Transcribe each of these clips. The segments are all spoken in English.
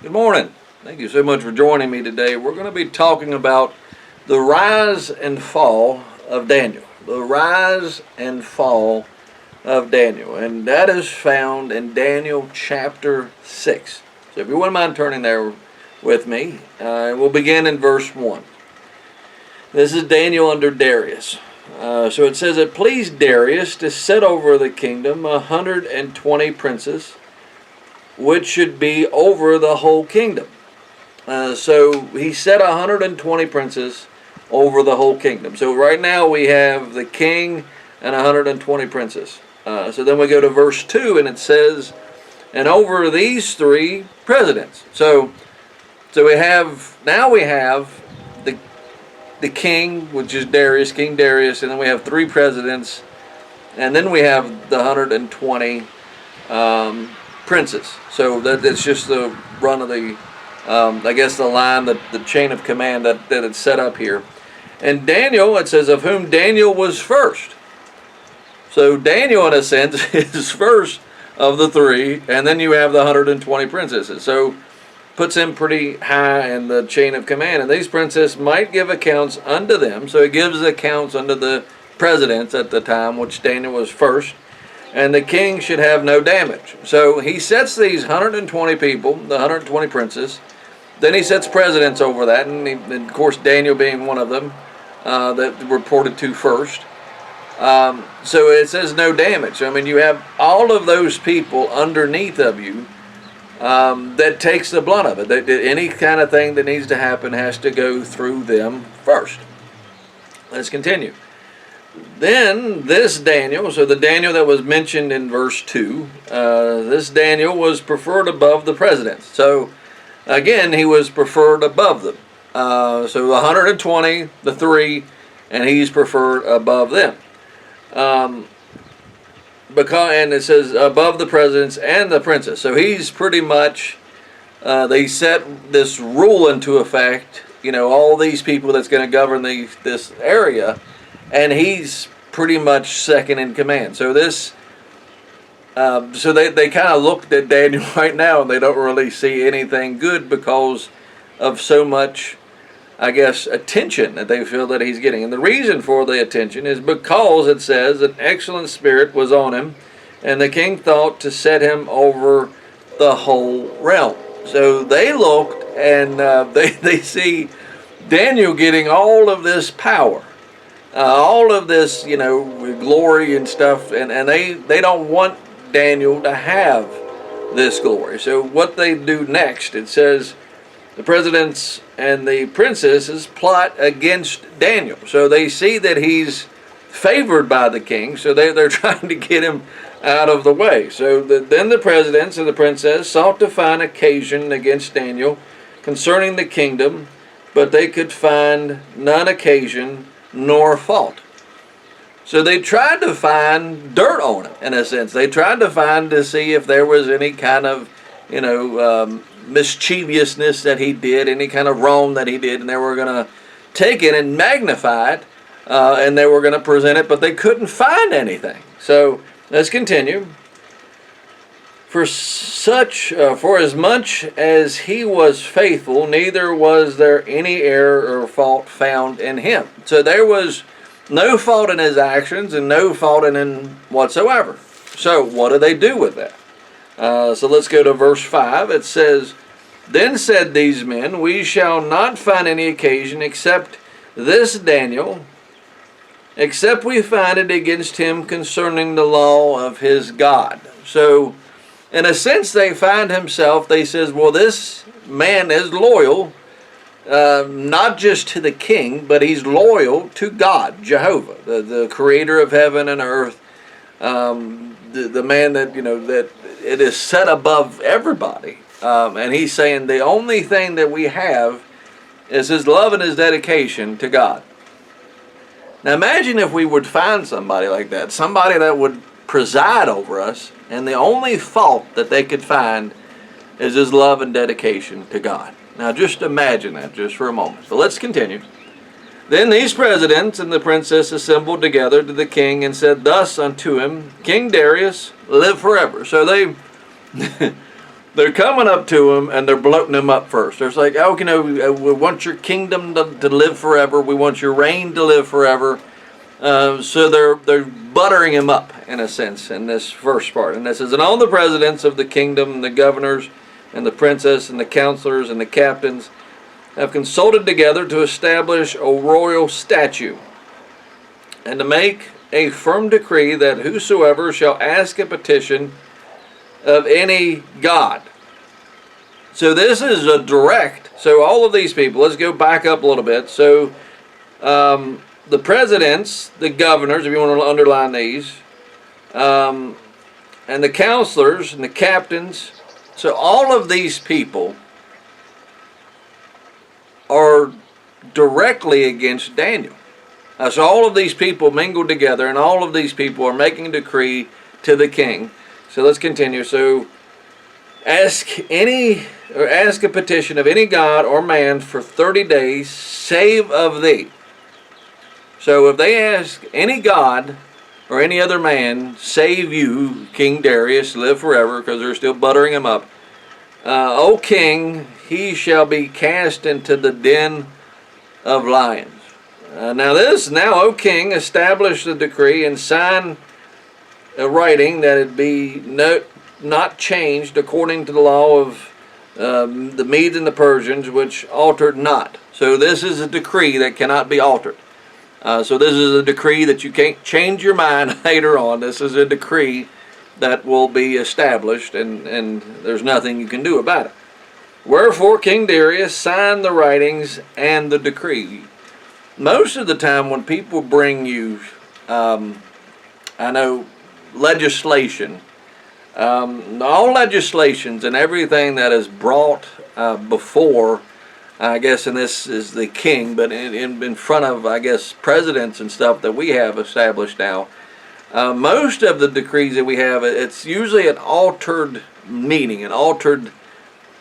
Good morning. Thank you so much for joining me today. We're going to be talking about the rise and fall of Daniel. The rise and fall of Daniel. And that is found in Daniel chapter 6. So if you wouldn't mind turning there with me, we'll begin in verse 1. This is Daniel under Darius. So it says, "It pleased Darius to set over the kingdom 120 princes, which should be over the whole kingdom." So he set 120 princes over the whole kingdom. So right now we have the king and 120 princes. So then we go to verse 2 and it says, "And over these three presidents." So we have the king, which is Darius, King Darius, and then we have three presidents, and then we have the 120 princes. So that's just the run of the, I guess the line, the chain of command that it's set up here. And Daniel, it says, of whom Daniel was first. So Daniel, in a sense, is first of the three, and then you have the 120 princesses. So puts him pretty high in the chain of command. And these princes might give accounts unto them. So it gives accounts unto the presidents at the time, which Daniel was first. And the king should have no damage. So he sets these 120 people, the 120 princes. Then he sets presidents over that, and of course Daniel being one of them that reported to first. So it says no damage. I mean, you have all of those people underneath of you that takes the blunt of it. Any kind of thing that needs to happen has to go through them first. Let's continue. Then this Daniel, so the Daniel that was mentioned in verse 2, this Daniel was preferred above the presidents. So again, he was preferred above them. So the 120, the three, and he's preferred above them. And it says above the presidents and the princes. So he's pretty much, they set this rule into effect, all these people that's going to govern this area, and he's pretty much second in command. So so they kind of looked at Daniel right now, and they don't really see anything good because of so much, I guess, attention that they feel that he's getting. And the reason for the attention is because it says an excellent spirit was on him, and the king thought to set him over the whole realm. So they looked, and they see Daniel getting all of this power, all of this, glory and stuff, and they don't want Daniel to have this glory. So what they do next, it says, the presidents and the princesses plot against Daniel. So they see that he's favored by the king, so they're trying to get him out of the way. So then the presidents and the princess sought to find occasion against Daniel concerning the kingdom, but they could find none occasion nor fault. So they tried to find dirt on him, in a sense. They tried to see if there was any kind of, mischievousness that he did, any kind of wrong that he did, and they were going to take it and magnify it, and they were going to present it, but they couldn't find anything. So let's continue. For as much as he was faithful, neither was there any error or fault found in him. So there was no fault in his actions and no fault in him whatsoever. So what do they do with that? So let's go to verse 5. It says, "Then said these men, we shall not find any occasion except this Daniel, except we find it against him concerning the law of his God." So in a sense they find himself, they says, well, this man is loyal, not just to the king, but he's loyal to God, Jehovah, the creator of heaven and earth, the man that, that it is set above everybody. And he's saying the only thing that we have is his love and his dedication to God. Now imagine if we would find somebody like that, somebody that would preside over us, and the only fault that they could find is his love and dedication to God. Now just imagine that just for a moment. So let's continue. "Then these presidents and the princess assembled together to the king and said thus unto him, King Darius, live forever." So they're coming up to him and they're bloating him up first. They're like, oh, we want your kingdom to live forever. We want your reign to live forever. So they're buttering him up, in a sense, in this first part. And it says, and all the presidents of the kingdom, the governors, and the princess, and the counselors, and the captains have consulted together to establish a royal statute, and to make a firm decree that whosoever shall ask a petition of any god. So this is a direct, so all of these people, let's go back up a little bit. So the presidents, the governors, if you want to underline these, and the counselors and the captains, so all of these people are directly against Daniel. So all of these people mingled together, and all of these people are making a decree to the king. So let's continue. So ask a petition of any god or man for 30 days, save of thee. So if they ask any god or any other man, save you, King Darius, live forever, because they're still buttering him up. O king, he shall be cast into the den of lions. Now, O king, establish the decree and sign a writing that it be not changed according to the law of the Medes and the Persians, which altered not. So this is a decree that cannot be altered. So this is a decree that you can't change your mind later on. This is a decree that will be established, and there's nothing you can do about it. Wherefore King Darius signed the writings and the decree. Most of the time when people bring you, legislation, all legislations and everything that is brought before, I guess, and this is the king, but in front of, I guess, presidents and stuff that we have established now, most of the decrees that we have, it's usually an altered meaning, an altered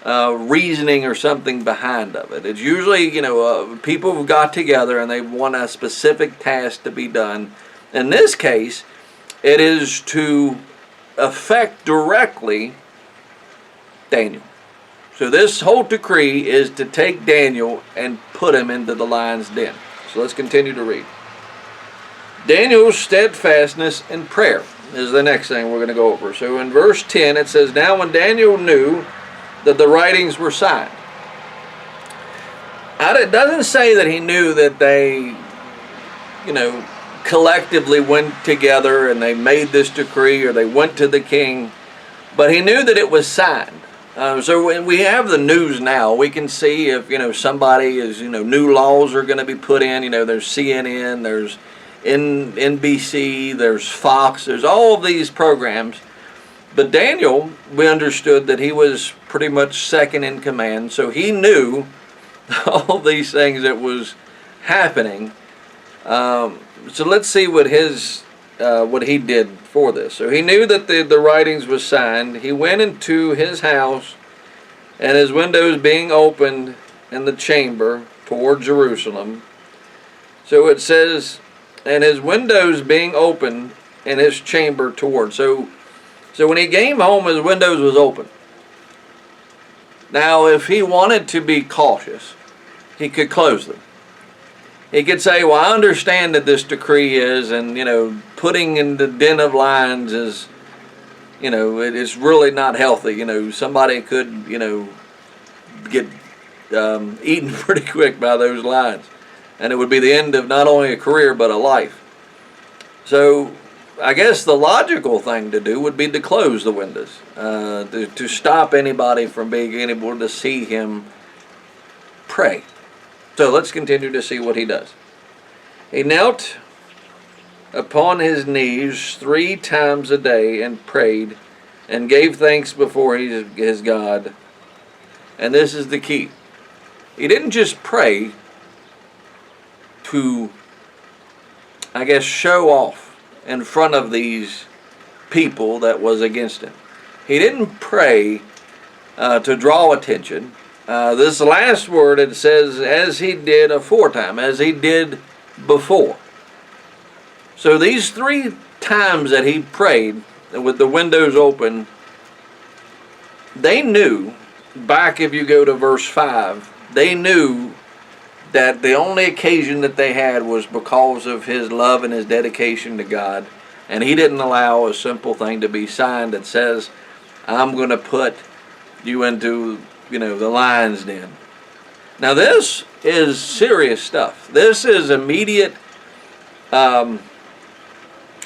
reasoning or something behind of it. It's usually, people have got together and they want a specific task to be done. In this case, it is to affect directly Daniel. So this whole decree is to take Daniel and put him into the lion's den. So let's continue to read. Daniel's steadfastness in prayer is the next thing we're going to go over. So in verse 10 it says, now when Daniel knew that the writings were signed. It doesn't say that he knew that they, collectively went together and they made this decree or they went to the king, but he knew that it was signed. So when we have the news now, we can see if, somebody is, new laws are going to be put in, there's CNN, there's NBC, there's Fox, there's all of these programs. But Daniel, we understood that he was pretty much second in command, so he knew all these things that was happening. So let's see what he did for this. So he knew that the writings was signed. He went into his house, and his windows being opened in the chamber toward Jerusalem. So it says, and his windows being open in his chamber toward. So when he came home, his windows was open. Now, if he wanted to be cautious, he could close them. He could say, well, I understand that this decree is, and, putting in the den of lions is, it is really not healthy. Somebody could, get eaten pretty quick by those lions. And it would be the end of not only a career, but a life. So I guess the logical thing to do would be to close the windows, to stop anybody from being able to see him pray. So let's continue to see what he does. He knelt upon his knees 3 times a day and prayed and gave thanks before his God. And this is the key. He didn't just pray to, I guess, show off in front of these people that was against him. He didn't pray to draw attention. This last word, it says, as he did aforetime, as he did before. So these 3 times that he prayed with the windows open they knew, back if you go to verse 5, they knew that the only occasion that they had was because of his love and his dedication to God. And he didn't allow a simple thing to be signed that says, I'm going to put you into, the lion's den. Now this is serious stuff. This is immediate a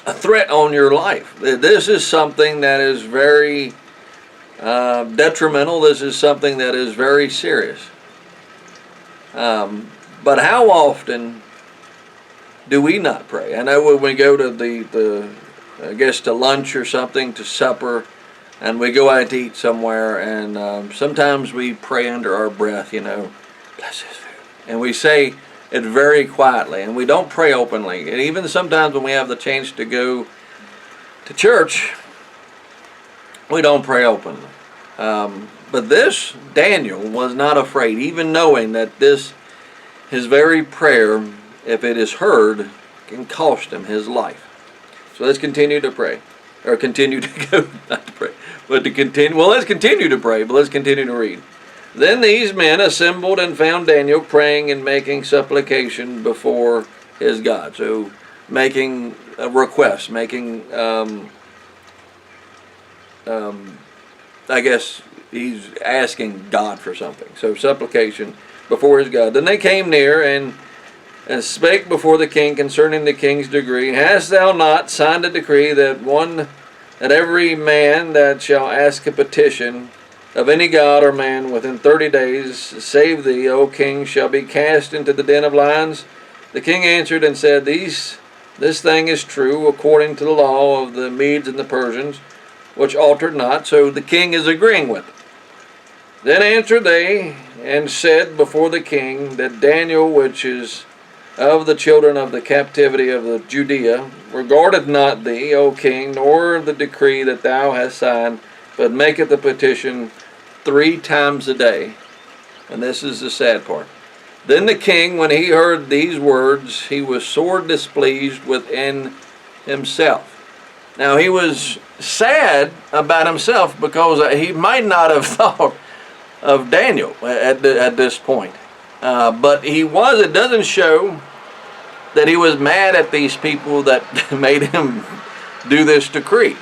threat on your life. This is something that is very detrimental. This is something that is very serious. But how often do we not pray? I know when we go to to lunch or something, to supper, and we go out to eat somewhere, and sometimes we pray under our breath, bless this food. And we say it very quietly, and we don't pray openly. And even sometimes when we have the chance to go to church, we don't pray openly. But this Daniel was not afraid, even knowing that his very prayer, if it is heard, can cost him his life. So let's continue to pray. Or continue to go, not to pray, but to continue. Well, let's continue to pray, but let's continue to read. Then these men assembled and found Daniel praying and making supplication before his God. So making a request, making, I guess he's asking God for something. So supplication before his God. Then they came near and spake before the king concerning the king's decree. Hast thou not signed a decree that every man that shall ask a petition of any god or man within 30 days, save thee, O king, shall be cast into the den of lions? The king answered and said, This thing is true, according to the law of the Medes and the Persians, which altered not. So the king is agreeing with it. Then answered they and said before the king that Daniel, which is of the children of the captivity of the Judea, regardeth not thee, O king, nor the decree that thou hast signed, but maketh the petition 3 times a day. And this is the sad part. Then the king, when he heard these words, he was sore displeased within himself. Now he was sad about himself because he might not have thought of Daniel at this point. But it doesn't show that he was mad at these people that made him do this decree.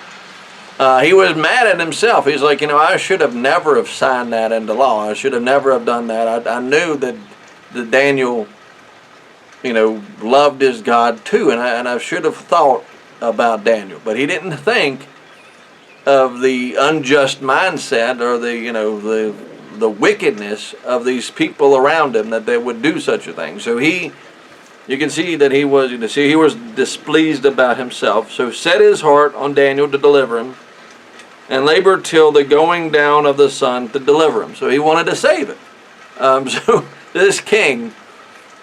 He was mad at himself. He's like, I should have never have signed that into law. I should have never have done that. I knew that Daniel, loved his God too, and I should have thought about Daniel. But he didn't think of the unjust mindset or the wickedness of these people around him, that they would do such a thing. So you can see that he was displeased about himself. So set his heart on Daniel to deliver him, and labored till the going down of the sun to deliver him. So he wanted to save him. So this king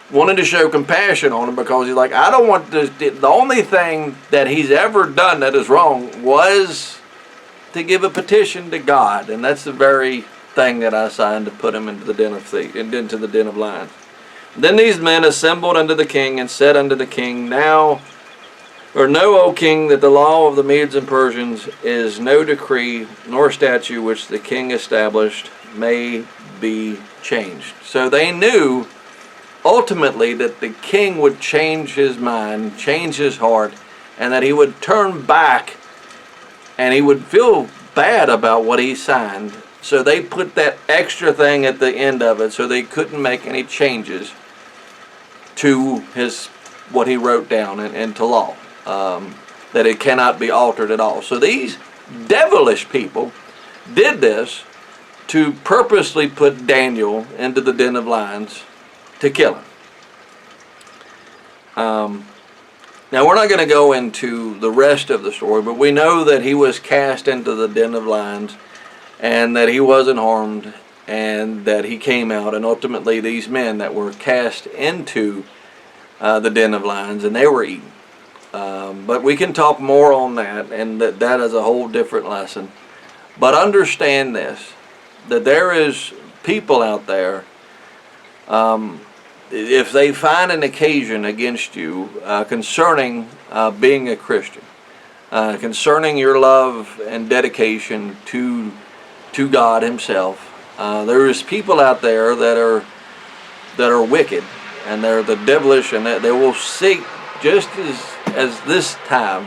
wanted to show compassion on him, because he's like, I don't want this. The only thing that he's ever done that is wrong was to give a petition to God, and that's the very thing that I signed to put him into the den of lions. Then these men assembled unto the king and said unto the king, Know, O king, that the law of the Medes and Persians is no decree nor statute which the king established may be changed. So they knew ultimately that the king would change his mind, change his heart, and that he would turn back and he would feel bad about what he signed. So they put that extra thing at the end of it, so they couldn't make any changes to what he wrote down into law, that it cannot be altered at all. So these devilish people did this to purposely put Daniel into the den of lions to kill him. Now we're not going to go into the rest of the story, but we know that he was cast into the den of lions, and that he wasn't harmed, and that he came out, and ultimately these men that were cast into the den of lions, and they were eaten. But we can talk more on that, and that is a whole different lesson. But understand this, that there is people out there, if they find an occasion against you concerning being a Christian, concerning your love and dedication to to God Himself. There is people out there that are wicked, and they're the devilish, and they will seek, just as this time,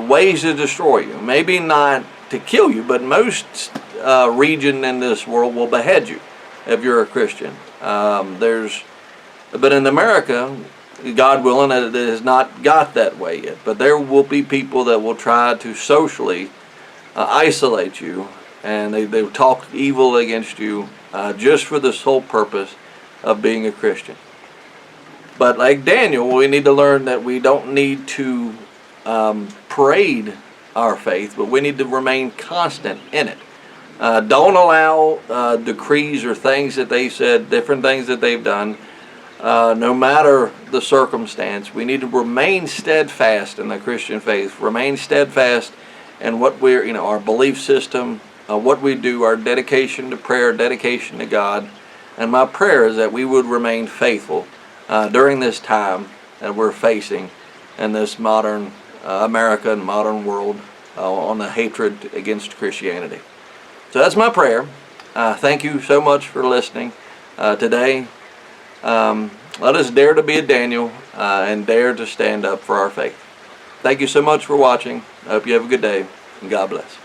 ways to destroy you. Maybe not to kill you, but most region in this world will behead you if you're a Christian. But in America, God willing, it has not got that way yet. But there will be people that will try to socially isolate you, and they will talk evil against you just for the sole purpose of being a Christian. But like Daniel, we need to learn that we don't need to parade our faith, but we need to remain constant in it. Don't allow decrees or things that they said, different things that they've done, no matter the circumstance. We need to remain steadfast in the Christian faith, remain steadfast in what we're, our belief system, what we do, our dedication to prayer, dedication to God. And my prayer is that we would remain faithful during this time that we're facing in this modern America and modern world on the hatred against Christianity. So that's my prayer. Thank you so much for listening today. Let us dare to be a Daniel and dare to stand up for our faith. Thank you so much for watching. I hope you have a good day, and God bless.